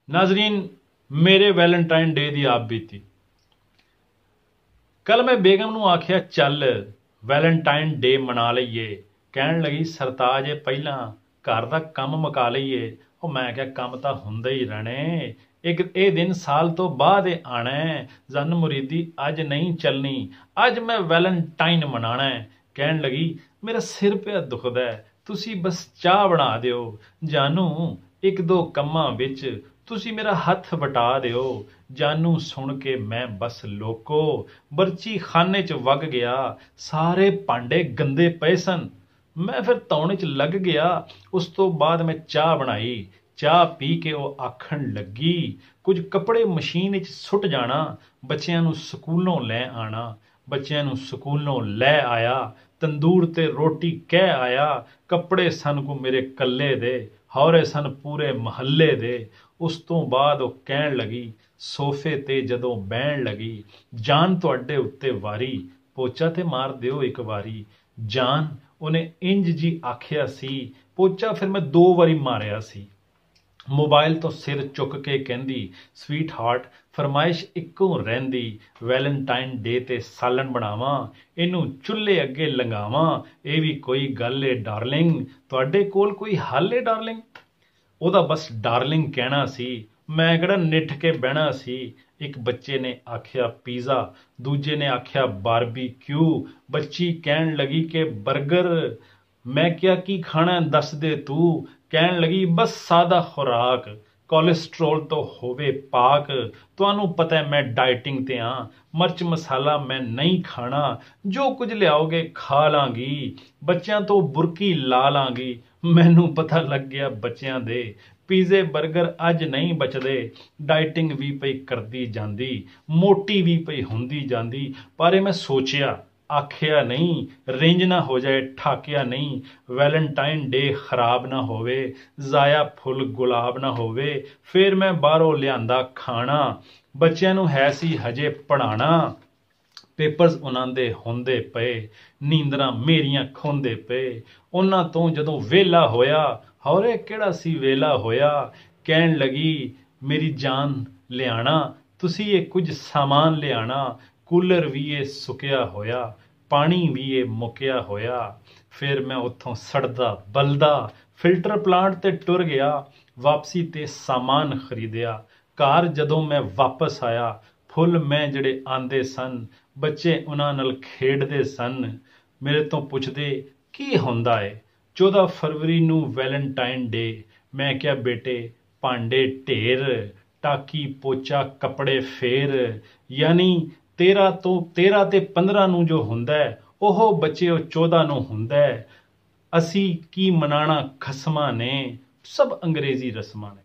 नाजरीन, मेरे Valentine day की आप बीती। कल मैं बेगम नूं आखिया चल वैलेंटाइन डे मना लईए। कहण लगी सरताज पहला घर दा काम मुका लईए। ਉਹ मैं क्या काम तो हुंदे ही रहने, एक ये दिन साल तो बाद आना है। जन मुरीदी अज नहीं चलनी, अज मैं वैलेंटाइन मनाना है। कहण लगी मेरा सिर पिया दुखदा है, तुसी बस चाह बना दिओ। जानू एक दो कम्मां विच तुसी मेरा हथ वटा दिओ। जानू सुन के मैं बस लोको बरची खाने च वग गया। सारे भांडे गंदे पए सन, मैं फिर धौने च लग गया। उस तो बाद मैं चाह बनाई। चाह पी के वो आखण लगी कुछ कपड़े मशीन च सुट जाना, बच्चियां नूं स्कूलों लै आना। बच्चियां नूं स्कूलों लै आया, तंदूर ते रोटी कह आया। कपड़े सन को मेरे कल्ले दे, हौरे सन पूरे महल्ले दे। उस तो बाद वो कहण लगी सोफे ते जदों बहण लगी, जान तुहाडे उत्ते वारी, पोचा ते मार दिओ एक वारी। जान ਉਹਨੇ ਇੰਜ ਜੀ ਆਖਿਆ ਸੀ, ਪੋਚਾ ਫਿਰ ਮੈਂ 2 ਵਾਰੀ ਮਾਰਿਆ ਸੀ। ਮੋਬਾਈਲ ਤੋਂ ਸਿਰ ਚੁੱਕ ਕੇ ਕਹਿੰਦੀ ਸਵੀਟ ਹਾਰਟ ਫਰਮਾਇਸ਼ ਇੱਕੋ ਰਹਿੰਦੀ, ਵੈਲੈਂਟਾਈਨ ਡੇ ਤੇ ਸਾਲਣ ਬਣਾਵਾਂ, ਇਹਨੂੰ ਚੁੱਲ੍ਹੇ ਅੱਗੇ ਲੰਘਾਵਾਂ। ਇਹ ਵੀ ਕੋਈ ਗੱਲ ਏ ਡਾਰਲਿੰਗ, ਤੁਹਾਡੇ ਕੋਲ ਕੋਈ ਹੱਲ ਏ ਡਾਰਲਿੰਗ। ਉਹਦਾ ਬਸ ਡਾਰਲਿੰਗ ਕਹਿਣਾ ਸੀ, मैं किहड़ा निठ के बहना सी। एक बच्चे ने आख्या पीज़ा, दूजे ने आख्या बारबीक्यू। बच्ची कहन लगी कि बर्गर। मैं क्या की खाना दस दे तू। कहन लगी बस सादा खुराक, कोलेस्ट्रोल तो होवे पाक। तुहानू पता है मैं डाइटिंग ते हाँ, मर्च मसाला मैं नहीं खाना। जो कुछ लियाओगे खा लांगी, बच्चों तो बुरकी ला लांगी। मैनू पता लग गया बच्चों दे पीजे बर्गर अज नहीं बचदे। डाइटिंग भी पई करदी जांदी, मोटी भी पई हुंदी जांदी। पर मैं सोचिया आखिया नहीं, रेंज ना हो जाए ठाकिया नहीं। वैलेंटाइन डे खराब ना होवे, जाया फुल गुलाब ना होवे। फिर मैं बाहरों लियांदा खाना, बच्चों नूं है सी हजे पढ़ाना। पेपर्स उन्हां दे हुंदे पए, नींदरां मेरियां खोंदे पे। उन्हां तों जदों वेला होया, हौरे किहड़ा सी वेला होया। कहण लगी मेरी जान लियाना, तुसी ये कुछ सामान लियाना। कूलर भी ये सुकिया होया, पानी भी ये मुकिया होया। फिर मैं उत्थों सड़दा बलदा फिल्टर प्लांट ते टुर गया। वापसी ते सामान खरीदिया। घर जदों मैं वापस आया, फुल मैं ਜਿਹੜੇ ਆਂਦੇ ਸਨ, ਬੱਚੇ ਉਹਨਾਂ ਨਾਲ ਖੇਡਦੇ ਸਨ। ਮੇਰੇ ਤੋਂ ਪੁੱਛਦੇ ਕੀ ਹੁੰਦਾ ਏ 14 ਫਰਵਰੀ ਨੂੰ ਵੈਲੈਂਟਾਈਨ ਡੇ। ਮੈਂ ਕਿਹਾ ਬੇਟੇ ਭਾਂਡੇ ਢੇਰ, ਟਾਕੀ ਪੋਚਾ ਕੱਪੜੇ ਫੇਰ। ਯਾਨੀ 13 ਤੇ 15 ਨੂੰ ਜੋ ਹੁੰਦਾ ਉਹ ਬੱਚਿਓ 14 ਨੂੰ ਹੁੰਦਾ। ਅਸੀਂ ਕੀ ਮਨਾਣਾ ਖਸਮਾਂ ਨੇ, ਸਭ ਅੰਗਰੇਜ਼ੀ ਰਸਮਾਂ ਨੇ।